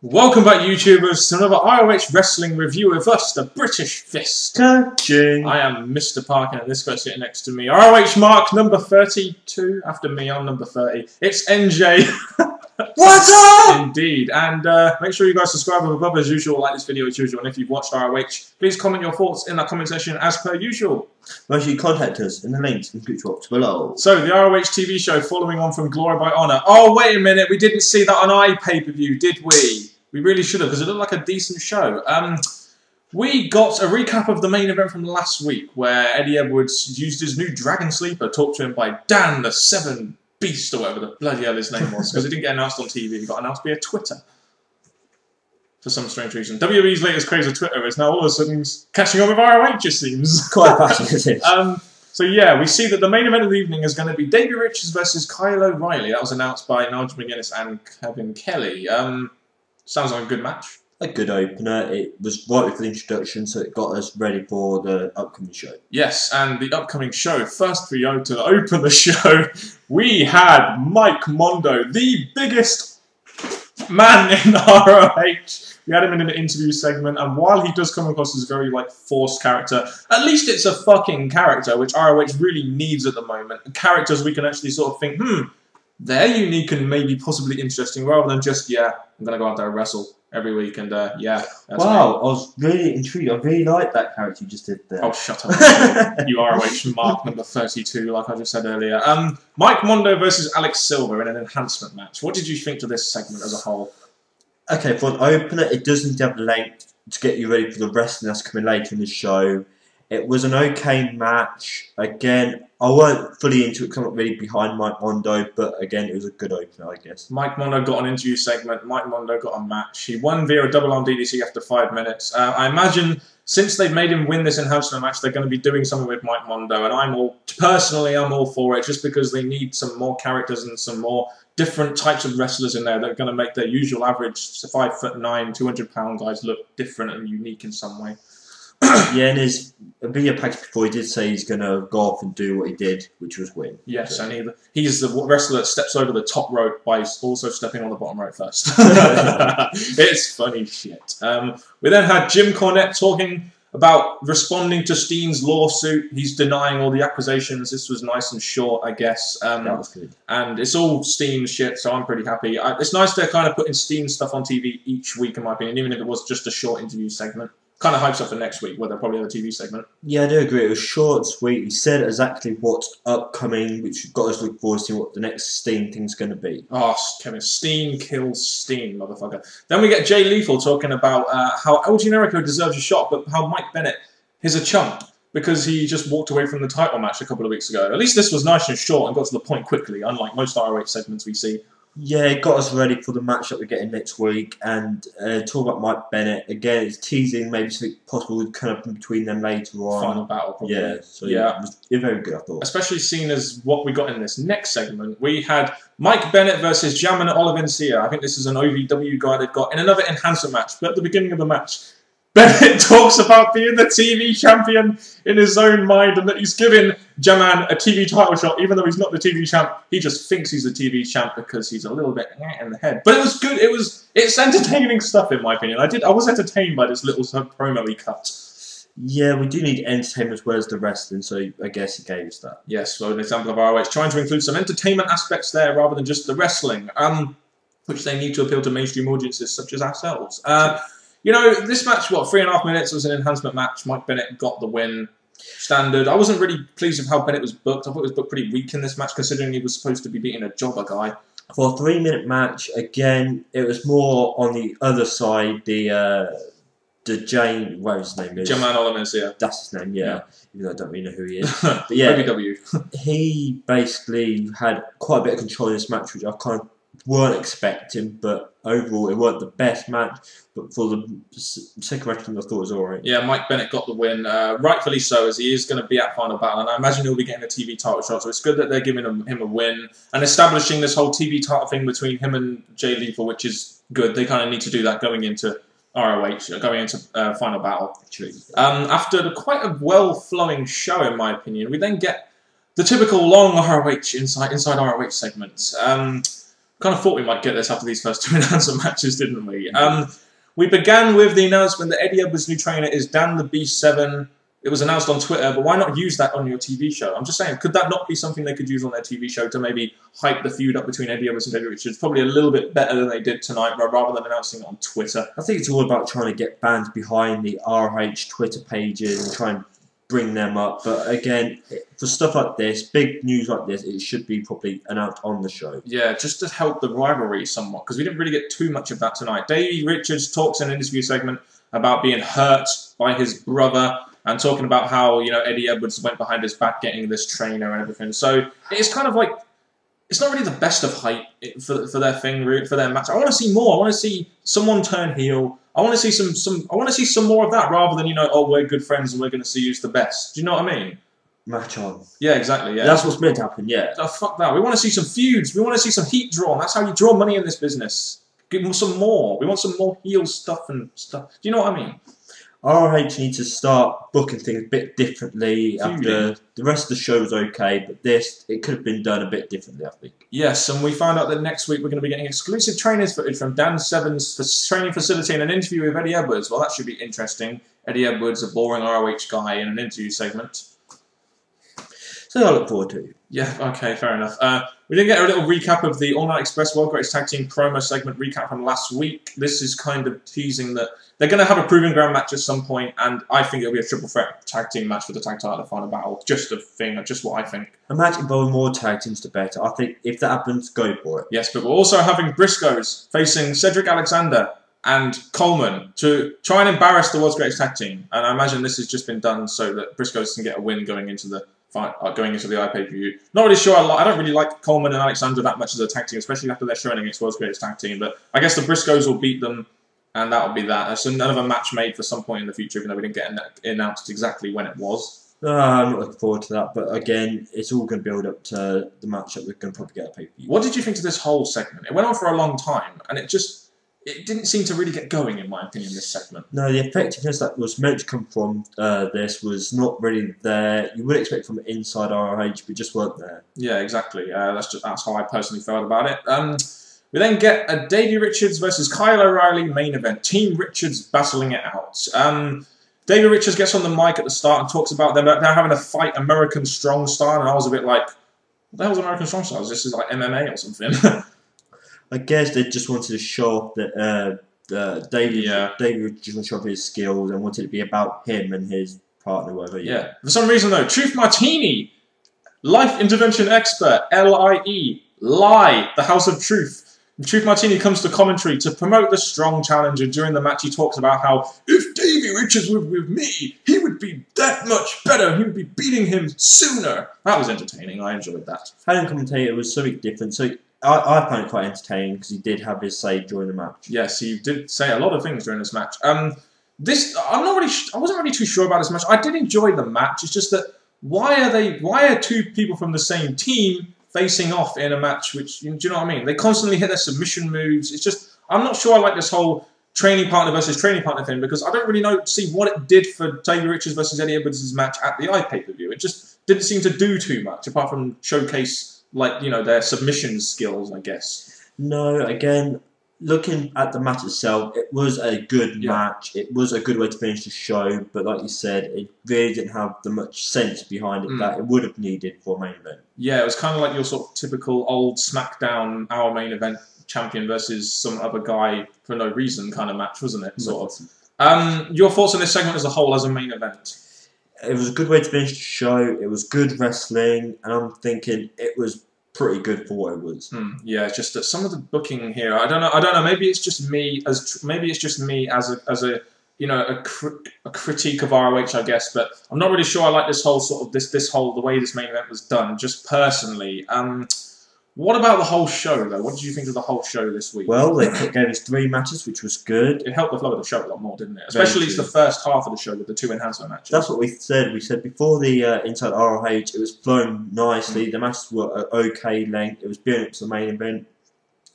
Welcome back, YouTubers, to another ROH wrestling review of us, the British Fist. Touching. I am Mr. Parkin, and this guy's sitting next to me. ROH mark number 32. After me, I'm number 30. It's NJ. What's up? Indeed. And make sure you guys subscribe above as usual, like this video as usual. And if you've watched ROH, please comment your thoughts in that comment section as per usual. Make sure you contact us in the links in the description box below. So, the ROH TV show following on from Glory by Honor. Oh, wait a minute. We didn't see that on iPay-per-view, did we? We really should have, because it looked like a decent show. We got a recap of the main event from last week, where Eddie Edwards used his new Dragon Sleeper, talked to him by Dan the Seven Beast, or whatever the bloody hell his name was, because it didn't get announced on TV, it got announced via Twitter. For some strange reason. WWE's latest craze of Twitter is now all of a sudden catching on with ROH, it seems. Quite fascinating. So yeah, we see that the main event of the evening is going to be Davey Richards versus Kyle O'Reilly. That was announced by Nigel McGuinness and Kevin Kelly. Sounds like a good match. A good opener. It was right for the introduction, so it got us ready for the upcoming show. Yes, and the upcoming show, first to open the show, we had Mike Mondo, the biggest man in ROH. We had him in an interview segment, and while he does come across as a very, forced character, at least it's a fucking character, which ROH really needs at the moment. Characters we can actually sort of think, they're unique and maybe possibly interesting, rather than just, yeah, I'm going to go out there and wrestle every week, and yeah. That's wow, I was really intrigued. I really liked that character you just did there. Oh, shut up. You ROH mark number 32, like I just said earlier. Mike Mondo versus Alex Silver in an enhancement match. What did you think to this segment as a whole? Okay, for an opener, it does need to have length to get you ready for the wrestling that's coming later in the show. It was an okay match. Again, I weren't fully into it because I'm not really behind Mike Mondo, but again, it was a good opener, I guess. Mike Mondo got an interview segment. Mike Mondo got a match. He won via a double arm DDT after 5 minutes. I imagine since they've made him win this enhancement match, they're going to be doing something with Mike Mondo, and I'm all for it, just because they need some more characters and some more different types of wrestlers in there that are going to make their usual average 5'9", 200-pound guys look different and unique in some way. Yeah, and his video package before, he did say he's going to go off and do what he did, which was win. Yes, so. And he's the wrestler that steps over the top rope by also stepping on the bottom rope first. It's funny shit. We then had Jim Cornette talking about responding to Steen's lawsuit. He's denying all the accusations. This was nice and short, I guess. That was good. And it's all Steen shit, so I'm pretty happy. It's nice they're kind of putting Steen stuff on TV each week, in my opinion, even if it was just a short interview segment. Kind of hypes up for next week, where they'll probably have a TV segment. Yeah, I do agree. It was short, sweet. He said exactly what's upcoming, which got us to look forward to what the next Steen thing's going to be. Oh, Kevin, Steen kills Steen, motherfucker. Then we get Jay Lethal talking about how El Generico deserves a shot, but how Mike Bennett is a chump because he just walked away from the title match a couple of weeks ago. At least this was nice and short and got to the point quickly, unlike most ROH segments we see. Yeah, it got us ready for the match that we're getting next week. And talk about Mike Bennett. Again, it's teasing maybe something possible kind of between them later on. Final battle, probably. Yeah, so yeah, it was very good, I thought. Especially seen as what we got in this next segment. We had Mike Bennett versus Jamin Olivencia. I think this is an OVW guy they've got in another enhancement match. But at the beginning of the match, Bennett talks about being the TV champion in his own mind and that he's giving Jaman a TV title shot, even though he's not the TV champ. He just thinks he's the TV champ because he's a little bit in the head. But it was good. It's entertaining stuff, in my opinion. I was entertained by this little promo he cut. Yeah, we do need entertainment as well as the wrestling, so I guess he gave us that. Yes, so an example of ROH trying to include some entertainment aspects there rather than just the wrestling, which they need to appeal to mainstream audiences such as ourselves. You know, this match, 3.5 minutes, was an enhancement match. Mike Bennett got the win. Standard. I wasn't really pleased with how Bennett was booked. I thought it was booked pretty weak in this match, considering he was supposed to be beating a jobber guy. For a 3-minute match, again, it was more on the other side, whatever his name is. Jaman Olivencia. That's his name, yeah. Even though I don't really know who he is. But yeah, he basically had quite a bit of control in this match, which I kind of weren't expecting, but overall it weren't the best match, but for the second wrestling I thought it was alright. Yeah, Mike Bennett got the win, rightfully so, as he is going to be at Final Battle, and I imagine he'll be getting a TV title shot, so it's good that they're giving him a win, and establishing this whole TV title thing between him and Jay Lethal, which is good. They kind of need to do that going into ROH, going into Final Battle. After quite a well-flowing show, in my opinion, we then get the typical long ROH inside ROH segments. Kind of thought we might get this after these first 2 announcer matches, didn't we? We began with the announcement that Eddie Edwards' new trainer is Dan the Beast 7. It was announced on Twitter, but why not use that on your TV show? I'm just saying, could that not be something they could use on their TV show to maybe hype the feud up between Eddie Edwards and Davey Richards? Probably a little bit better than they did tonight, rather than announcing it on Twitter. I think it's all about trying to get fans behind the ROH Twitter pages and try and bring them up. But again, for stuff like this, big news like this, it should be probably announced on the show. Yeah, just to help the rivalry somewhat, because we didn't really get too much of that tonight. Davey Richards talks in an interview segment about being hurt by his brother and talking about how, you know, Eddie Edwards went behind his back getting this trainer and everything. So it's kind of like, it's not really the best of hype for their thing, for their match. I want to see more. I want to see someone turn heel. I want to see I want to see some more of that rather than, you know, oh, we're good friends and we're going to see who's the best. Do you know what I mean? Match on. Yeah, exactly. Yeah, that's what's meant to happen. Yeah. Oh, fuck that. We want to see some feuds. We want to see some heat drawn. That's how you draw money in this business. Give them some more. We want some more heel stuff and stuff. Do you know what I mean? ROH needs to start booking things a bit differently. After the rest of the show was okay, but it could have been done a bit differently, I think. Yes, and we found out that next week we're going to be getting exclusive trainers footage from Dan Seven's training facility and an interview with Eddie Edwards. Well, that should be interesting. Eddie Edwards, a boring ROH guy in an interview segment. So I look forward to it. Yeah, okay, fair enough. We did get a little recap of the All Night Express World Greatest Tag Team promo segment recap from last week. This is kind of teasing that they're going to have a Proving Ground match at some point, and I think it'll be a triple threat tag team match for the tag title final battle. Just a thing, just what I think. A match involving more tag teams, the better. I think if that happens, go for it. Yes, but we're also having Briscoes facing Cedric Alexander and Coleman to try and embarrass the World's Greatest Tag Team. And I imagine this has just been done so that Briscoes can get a win going into the fight, going into the iPay-per-view. Not really sure. I don't really like Coleman and Alexander that much as a tag team, especially after they're showing against World's Greatest Tag Team. But I guess the Briscoes will beat them, and that'll be that. There's another match made for some point in the future, even though we didn't get announced exactly when it was. I'm not looking forward to that, but again, it's all going to build up to the match that we're going to probably get a pay-per-view. What did you think of this whole segment? It went on for a long time, and it didn't seem to really get going, in my opinion, this segment. No, the effectiveness that was meant to come from this was not really there. You would expect from inside ROH, but just weren't there. Yeah, exactly. That's how I personally felt about it. We then get a Davey Richards versus Kyle O'Reilly main event. Team Richards battling it out. Davey Richards gets on the mic at the start and talks about they're having a fight American Strong Style, and I was a bit like, what the hell's American Strong Style? This is like MMA or something. I guess they just wanted to show off that Davey just wanted to show off his skills and wanted it to be about him and his partner, whatever. Yeah. For some reason, though, Truth Martini, Life Intervention Expert, LIE, Lie, the House of Truth. Truth Martini comes to commentary to promote the Strong Challenger. During the match, he talks about how if Davey Richards were with me, he would be that much better. He would be beating him sooner. That was entertaining. I enjoyed that. Having commentator was something different. So I found it quite entertaining because he did have his say during the match. Yes, he did say a lot of things during this match. I wasn't really too sure about this match. I did enjoy the match. It's just that why are two people from the same team facing off in a match? Which, do you know what I mean? They constantly hit their submission moves. It's just, I'm not sure I like this whole training partner versus training partner thing because I don't really see what it did for Davey Richards versus Eddie Edwards' match at the iPay-per-view. It just didn't seem to do too much apart from showcase, like, you know, their submission skills, I guess. No, again, looking at the match itself, it was a good match. It was a good way to finish the show, but like you said, it really didn't have the much sense behind it that it would have needed for a main event. Yeah, it was kind of like your sort of typical old SmackDown, our main event champion versus some other guy for no reason kind of match, wasn't it? Sort of. Your thoughts on this segment as a whole as a main event? It was a good way to finish the show. It was good wrestling, and I'm thinking it was pretty good for what it was. Yeah, it's just that some of the booking here, I don't know. Maybe it's just me as a you know, a critique of ROH, I guess. But I'm not really sure I like this whole sort of the way this main event was done. Just personally, what about the whole show though? What did you think of the whole show this week? Well, they gave us 3 matches, which was good. It helped the flow of the show a lot more, didn't it? Especially the first half of the show with the 2 enhancement matches. That's what we said. We said before the Inside ROH, it was flowing nicely. The matches were at okay length. It was building up to the main event.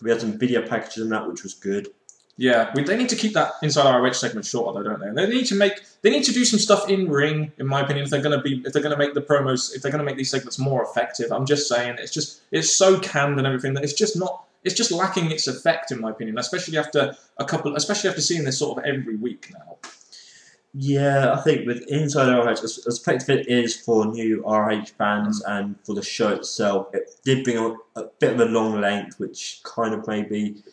We had some video packages in that, which was good. Yeah, they need to keep that Inside ROH segment shorter, though, don't they? And they need to do some stuff in ring, in my opinion, if they're going to make the promos, if they're going to make these segments more effective. I'm just saying, it's so canned and everything that it's it's just lacking its effect, in my opinion, especially after seeing this sort of every week now. Yeah, I think with Inside ROH, as effective it is for new ROH fans and for the show itself, it did bring a bit of a long length, which kind of maybe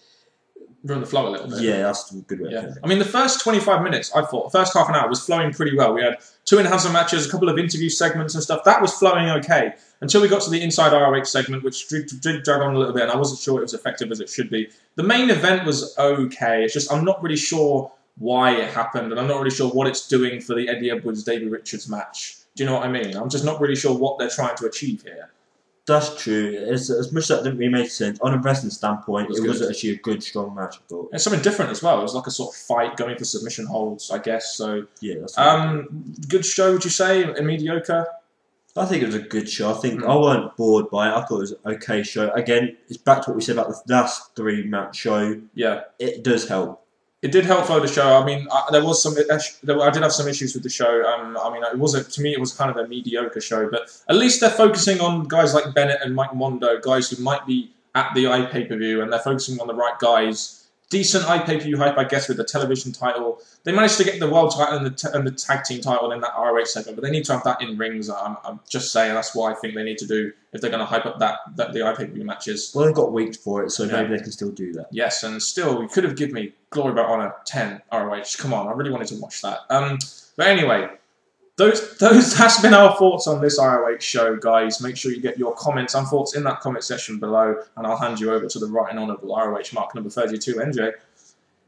ruined the flow a little bit. Yeah, that's a good way. Yeah. I mean, the first 25 minutes, I thought, the first half an hour was flowing pretty well. We had 2 enhancement matches, a couple of interview segments and stuff. That was flowing okay until we got to the Inside ROH segment, which did drag on a little bit, and I wasn't sure it was effective as it should be. The main event was okay. It's just I'm not really sure why it happened, and I'm not really sure what it's doing for the Eddie Edwards-Davey Richards match. Do you know what I mean? I'm just not really sure what they're trying to achieve here. That's true. As much as that didn't really make sense, on a wrestling standpoint, it was actually a good, strong match, I thought. It's something different as well. It was like a sort of fight going for submission holds, I guess. So yeah, that's good show, would you say? A mediocre? I think it was a good show. I think I weren't bored by it. I thought it was an okay show. Again, it's back to what we said about the last 3-match show. Yeah. It does help. It did help flow the show. I mean, there was some. I did have some issues with the show. I mean, to me, it was kind of a mediocre show. But at least they're focusing on guys like Bennett and Mike Mondo, guys who might be at the iPay-per-view, and they're focusing on the right guys. Decent iPay-per-view hype, I guess, with the television title. They managed to get the world title and the tag team title in that ROH segment, but they need to have that in rings. I'm just saying that's what I think they need to do if they're going to hype up the iPay-per-view matches. Well, they've got weeks for it, so maybe they can still do that. Yes, and still, you could have given me Glory by Honor 10 ROH. Come on, I really wanted to watch that. But anyway, that's been our thoughts on this ROH show, guys. Make sure you get your comments and thoughts in that comment section below, and I'll hand you over to the Right and Honourable ROH mark number 32, NJ.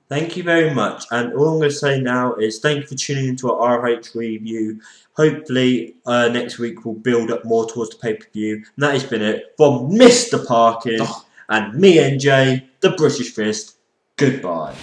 Thank you very much, and all I'm going to say now is thank you for tuning into our ROH review. Hopefully next week we'll build up more towards the pay-per-view. And that has been it from Mr. Parkin and me, NJ, the British Fist. Goodbye.